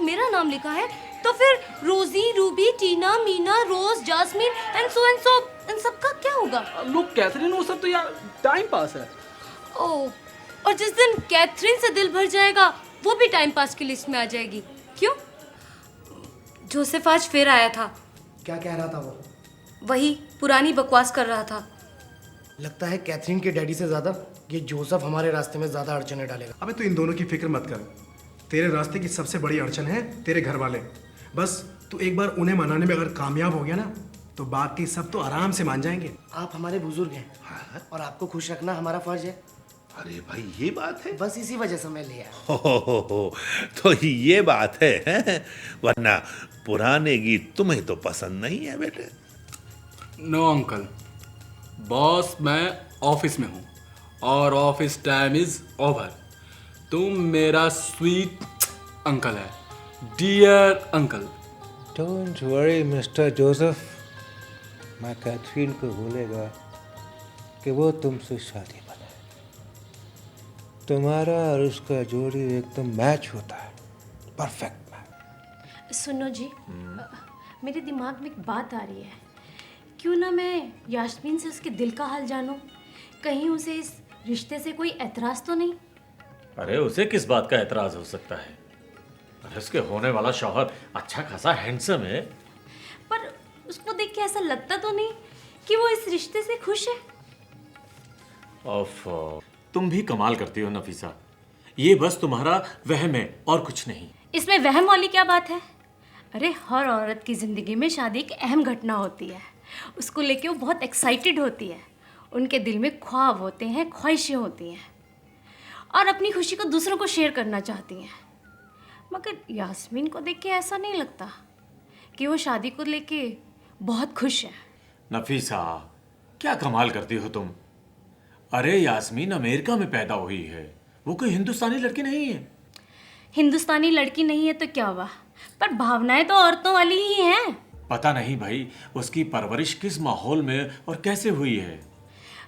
मेरा नाम लिखा है तो फिर Rosie, Ruby, Tina, Meena, Rose, Jasmine and so इन सब का क्या होगा? लोग कैथरीन, वो सब तो यार टाइम पास है। ओह, और जिस दिन कैथरीन से दिल भर जाएगा वो भी टाइम पास की लिस्ट में आ जाएगी। क्यों? जोसेफ आज फिर आया था। क्या कह रहा था वो? वही पुरानी बकवास कर रहा था। लगता है कैथरीन के डैडी से ज्यादा ये जोसेफ हमारे रास्ते में ज्यादा अड़चने डालेगा। अबे तू इन दोनों की फिक्र मत कर। तेरे रास्ते की सबसे बड़ी अड़चन है तेरे घर वाले। बस तू एक बार उन्हें मनाने में अगर कामयाब हो गया ना तो बाकी सब तो आराम से मान जाएंगे। आप हमारे बुजुर्ग हैं। हाँ? और आपको खुश रखना हमारा फर्ज है। अरे भाई ये बात है। बस इसी वजह से मैं ले आया। हो, तो ये बात है? वरना पुराने गीत तुम्हें तो पसंद नहीं है बेटे। नो अंकल, बॉस मैं ऑफिस में हूँ और ऑफिस टाइम इज ओवर। तुम मेरा स्वीट अंकल है, dear uncle. Don't worry mister Joseph, मैं कैथरीन को बोलेगा कि वो तुमसे शादी बनाए। तुम्हारा और उसका जोड़ी एकदम मैच होता है, परफेक्ट मैच। सुनो जी, मेरे दिमाग में एक बात आ रही है। क्यों ना मैं यास्मीन से उसके दिल का हाल जानूं, कहीं उसे इस रिश्ते से कोई एतराज तो नहीं। अरे उसे किस बात का एतराज हो सकता है? अरे उसके होने वाला शौहर अच्छा खासा हैंडसम है। पर उसको देख के ऐसा लगता तो नहीं कि वो इस रिश्ते से खुश है। ऑफ, तुम भी कमाल करती हो नफीसा। ये बस तुम्हारा वहम है और कुछ नहीं। इसमें वहम वाली क्या बात है? अरे हर औरत की जिंदगी में शादी एक अहम घटना होती है। उसको लेके वो बहुत एक्साइटेड होती है। उनके दिल में ख्वाब होते हैं, ख्वाहिशें होती हैं और अपनी खुशी को दूसरों को शेयर करना चाहती हैं। मगर यास्मीन को देख के ऐसा नहीं लगता कि वो शादी को लेके बहुत खुश है। नफीसा, क्या कमाल करती हो तुम। अरे यास्मीन अमेरिका में पैदा हुई है, वो कोई हिंदुस्तानी लड़की नहीं है। हिंदुस्तानी लड़की नहीं है तो क्या हुआ, पर भावनाएं तो औरतों वाली ही हैं। पता नहीं भाई उसकी परवरिश किस माहौल में और कैसे हुई है।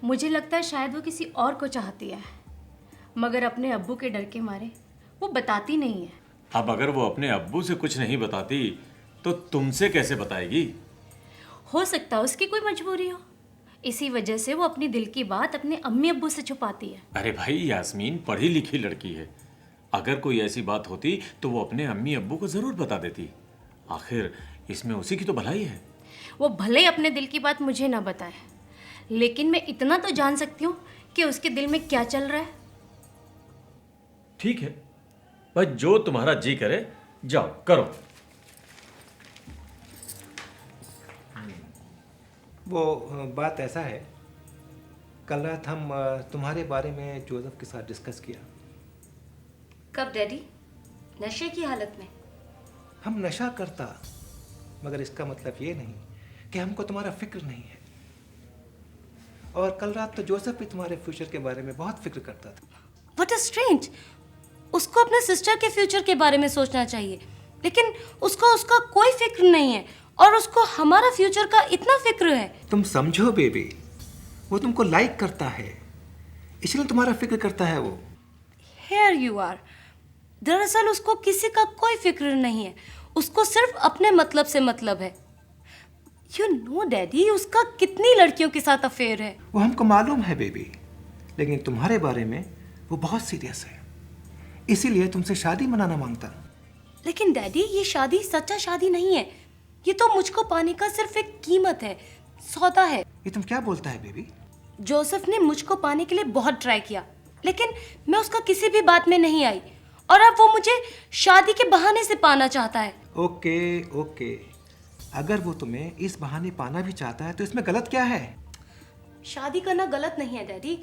मुझे लगता है शायद वो किसी और को चाहती है, मगर अपने अब्बू के डर के मारे वो बताती नहीं है। अब अगर वो अपने अब्बू से कुछ नहीं बताती तो तुमसे कैसे बताएगी? हो सकता है उसकी कोई मजबूरी हो, इसी वजह से वो अपनी दिल की बात अपने अम्मी अब्बू से छुपाती है। अरे भाई यास्मीन पढ़ी लिखी लड़की है, अगर कोई ऐसी बात होती तो वो अपने अम्मी अब्बू को जरूर बता देती। आखिर इसमें उसी की तो भलाई है। वो भले ही अपने दिल की बात मुझे ना बताए, लेकिन मैं इतना तो जान सकती हूँ कि उसके दिल में क्या चल रहा है। ठीक है भाई, जो तुम्हारा जी करे जाओ करो। वो बात ऐसा है, कल रात हम तुम्हारे बारे में जोसेफ के साथ डिस्कस किया। कब डैडी? नशे की हालत में? हम नशा करता, मगर इसका मतलब ये नहीं कि हमको तुम्हारा फिक्र नहीं है। और कल रात तो जोसेफ भी तुम्हारे फ्यूचर के बारे में बहुत फिक्र करता था। व्हाट इज स्ट्रेंज, उसको अपने सिस्टर के फ्यूचर के बारे में सोचना चाहिए, लेकिन उसको उसका कोई फिक्र नहीं है और उसको हमारा फ्यूचर का इतना फिक्र है। तुम समझो बेबी, वो तुमको लाइक करता है, इसलिए तुम्हारा फिक्र करता है वो। Here you are। दरअसल उसको किसी का कोई फिक्र नहीं है, उसको सिर्फ अपने मतलब से मतलब है। You know डैडी, उसका कितनी लड़कियों के साथ अफेयर है। वो हमको मालूम है बेबी, लेकिन तुम्हारे बारे में वो बहुत सीरियस है, इसीलिए तुमसे शादी मनाना मांगता। लेकिन डैडी, ये शादी सच्चा शादी नहीं है, ये तो मुझको पाने का सिर्फ एक कीमत है, सौदा है। ये तुम क्या बोलता है बेबी? जोसेफ ने मुझको पाने के लिए बहुत ट्राई किया, लेकिन मैं उसका किसी भी बात में नहीं आई और अब वो मुझे शादी के बहाने से पाना चाहता है। ओके ओके, अगर वो तुम्हें इस बहाने पाना भी चाहता है तो इसमें गलत क्या है? शादी करना गलत नहीं है डैडी,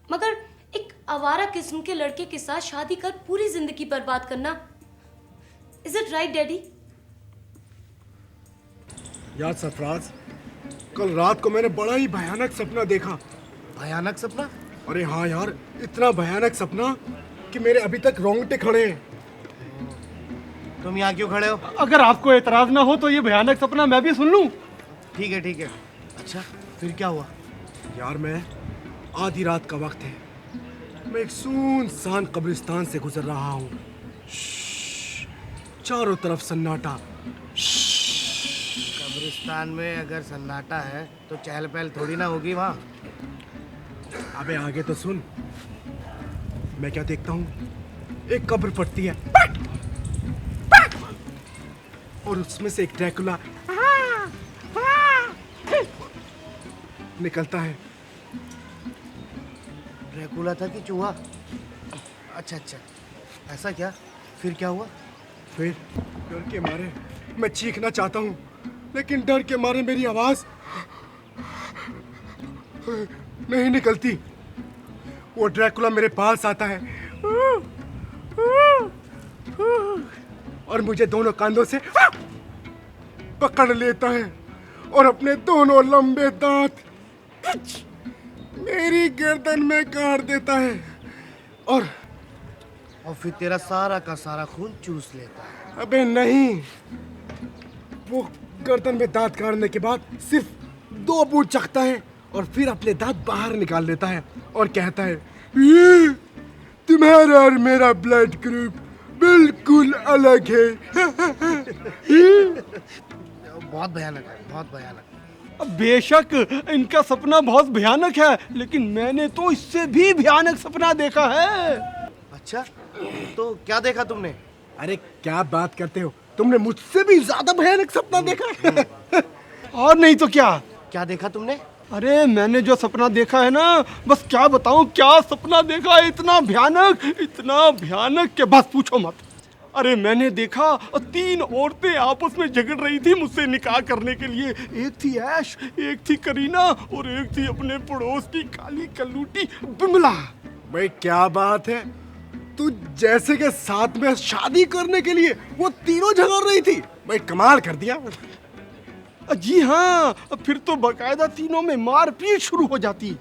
मगर एक आवारा किस्म के लड़के के साथ शादी कर पूरी जिंदगी बर्बाद करना, इज इट राइट डैडी? यार सरफराज, कल रात को मैंने बड़ा ही भयानक सपना देखा। भयानक सपना? अरे हाँ यार, इतना भयानक सपना कि मेरे अभी तक रोंगटे खड़े हैं। तुम यहाँ क्यों खड़े हो? अगर आपको एतराज ना हो तो ये भयानक सपना मैं भी सुन लूं। ठीक है ठीक है। अच्छा फिर क्या हुआ? यार मैं आधी रात का वक्त है, मैं एक सुनसान कब्रिस्तान से गुजर रहा हूँ। चारों तरफ सन्नाटा। कब्रिस्तान में अगर सन्नाटा है तो चहल पहल थोड़ी ना होगी वहाँ। अबे आगे तो सुन। मैं क्या देखता हूँ, एक कब्र पड़ती है और उसमें से एक ड्रैकुला निकलता है। ड्रैकुला था कि चूहा? अच्छा, ऐसा क्या? फिर क्या हुआ? फिर डर के मारे मैं चीखना चाहता हूँ, लेकिन डर के मारे मेरी आवाज नहीं निकलती। वो ड्रैकुला मेरे पास आता है और मुझे दोनों कांधों से पकड़ लेता है और अपने दोनों लंबे दांत मेरी गर्दन में काट देता है और फिर तेरा सारा का सारा खून चूस लेता है। अबे नहीं, वो गर्दन में दांत काटने के बाद सिर्फ 2 बूंद चखता है और फिर अपने दांत बाहर निकाल लेता है और कहता है, ये तुम्हारा और मेरा ब्लड ग्रुप बिल्कुल अलग है। बहुत भयानक है, बहुत भयानक। बेशक इनका सपना बहुत भयानक है, लेकिन मैंने तो इससे भी भयानक सपना देखा है। अच्छा, तो क्या देखा तुमने? अरे क्या बात करते हो, तुमने मुझसे भी ज्यादा भयानक सपना देखा है। और नहीं तो क्या। क्या देखा तुमने? अरे मैंने जो सपना देखा है ना, बस क्या बताऊं क्या सपना देखा है, इतना भयानक कि बस पूछो मत। अरे मैंने देखा 3 औरतें आपस में झगड़ रही थी मुझसे निकाह करने के लिए। एक थी ऐश, एक थी करीना और एक थी अपने पड़ोस की काली कल्लूटी बिमला। भाई क्या बात है, तू जैसे के साथ में शादी करने के लिए वो तीनों झगड़ रही थी। भाई कमाल कर दिया। जी हाँ, फिर तो बकायदा तीनों में मारपीट शुरू हो जाती।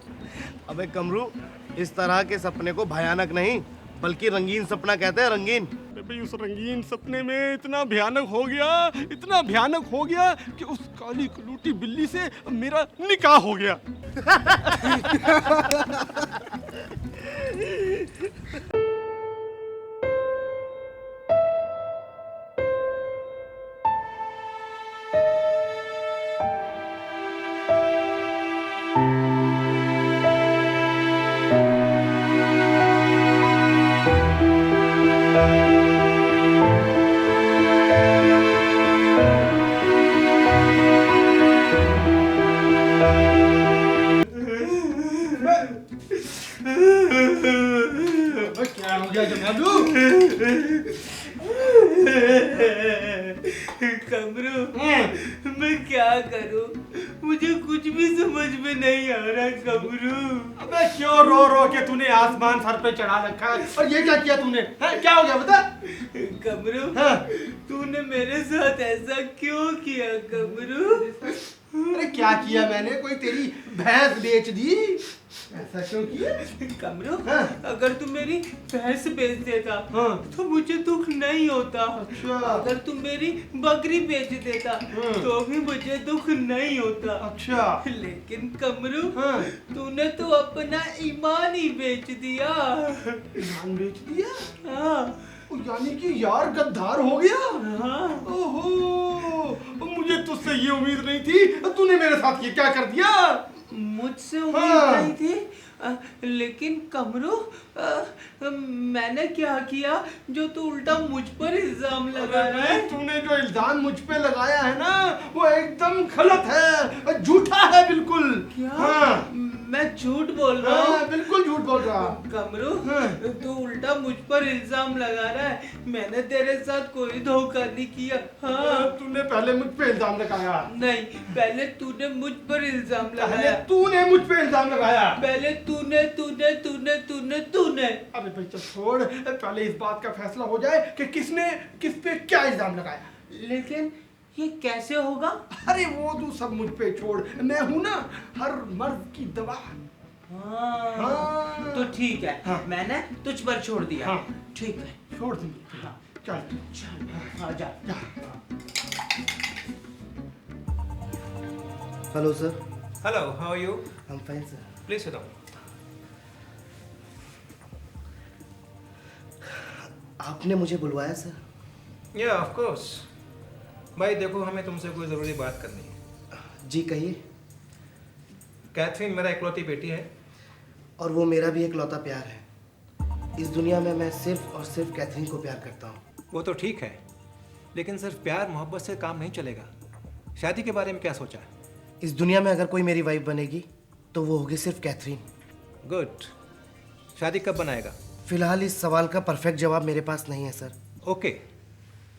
अबे कमरू, इस तरह के सपने को भयानक नहीं बल्कि रंगीन सपना कहते हैं, रंगीन। भाई उस रंगीन सपने में इतना भयानक हो गया कि उस काली कलूटी बिल्ली से मेरा निकाह हो गया। क्या हो गया जमालू? कमरू, मैं क्या करूं? मुझे कुछ भी समझ में नहीं आ रहा कमरू। अबे क्यों रो के तूने आसमान सर पे चढ़ा रखा है? और ये क्या किया तूने? क्या हो गया बता? कमरू, तूने मेरे साथ ऐसा क्यों किया कमरू? अरे क्या किया मैंने? कोई तेरी भैंस बेच दी? ऐसा क्यों किया? कमरू, अगर तू मेरी भैंस बेच देता तो मुझे दुख नहीं होता। अच्छा। अगर तू मेरी बकरी बेच देता तो भी मुझे दुख नहीं होता। अच्छा। लेकिन कमरू, तूने तो अपना ईमान ही बेच दिया। ईमान बेच दिया? हाँ। यानी कि यार गद्दार हो गया। हाँ। ओहो, मुझे तुझसे ये उम्मीद नहीं थी। तूने मेरे साथ ये क्या कर दिया? मुझसे उम्मीद नहीं थी, लेकिन कमरू, मैंने क्या किया जो तू उल्टा मुझ पर इल्जाम लगा रहा है? तूने जो इल्जाम मुझ पे लगाया है ना, वो एकदम गलत है, झूठा है बिल्कुल। क्या? मैं झूठ बोल रहा हूँ? बिल्कुल झूठ बोल रहा। कमरू, तू उल्टा मुझ पर इल्जाम लगा रहा है। मैंने तेरे साथ कोई धोखा नहीं किया। हाँ। तूने पहले मुझ पे इल्जाम लगाया। नहीं, पहले तूने मुझ पर इल्जाम लगाया। तूने मुझ पे इल्जाम लगाया। पहले तूने। अरे भाई चल छोड़, पहले इस बात का फैसला हो जाए कि किसने किस पे क्या इल्जाम लगाया। लेकिन ये कैसे होगा? अरे वो तू सब मुझ पे छोड़, मैं हूं ना हर मर्द की दवा। हाँ। तो ठीक है। हाँ। मैंने तुझ पर छोड़ दिया। हाँ। ठीक है, छोड़ दूंगी। हाँ। चल आजा। Hello sir. Hello, how are you? I'm fine sir. Please sit down. आपने मुझे बुलवाया सर? या ऑफ कोर्स। भाई देखो, हमें तुमसे कोई ज़रूरी बात करनी है। जी कहिए। कैथरीन मेरा इकलौती बेटी है। और वो मेरा भी इकलौता प्यार है। इस दुनिया में मैं सिर्फ और सिर्फ कैथरीन को प्यार करता हूँ। वो तो ठीक है, लेकिन सिर्फ प्यार मोहब्बत से काम नहीं चलेगा। शादी के बारे में क्या सोचा है? इस दुनिया में अगर कोई मेरी वाइफ बनेगी तो वो होगी सिर्फ कैथरीन। गुड। शादी कब बनाएगा? फिलहाल इस सवाल का परफेक्ट जवाब मेरे पास नहीं है सर। ओके,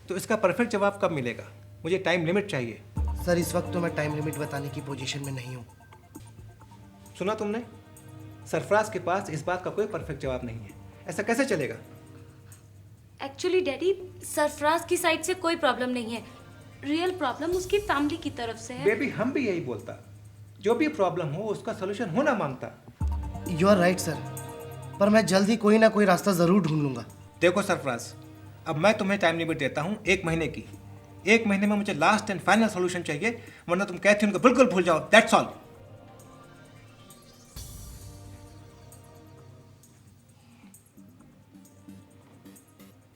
तो इसका परफेक्ट जवाब कब मिलेगा? मुझे टाइम लिमिट चाहिए। सर इस वक्त तो मैं टाइम लिमिट बताने की पोजीशन में नहीं हूँ। सुना तुमने? सरफराज के पास इस बात का कोई परफेक्ट जवाब नहीं है। ऐसा कैसे चलेगा? एक्चुअली डैडी, सरफराज की साइड से कोई प्रॉब्लम नहीं है। रियल प्रॉब्लम उसकी फैमिली की तरफ से है। बेबी, हम भी यही बोलता। जो भी प्रॉब्लम हो उसका सोल्यूशन होना मांगता। यू आर राइट सर, पर मैं जल्द ही कोई ना कोई रास्ता ज़रूर ढूंढ लूँगा। देखो सरफराज, अब मैं तुम्हें टाइम लिमिट देता हूँ 1 महीने की। 1 महीने में मुझे लास्ट एंड फाइनल सोल्यूशन चाहिए, वरना तुम कैथरीन को बिल्कुल भूल जाओ। That's all.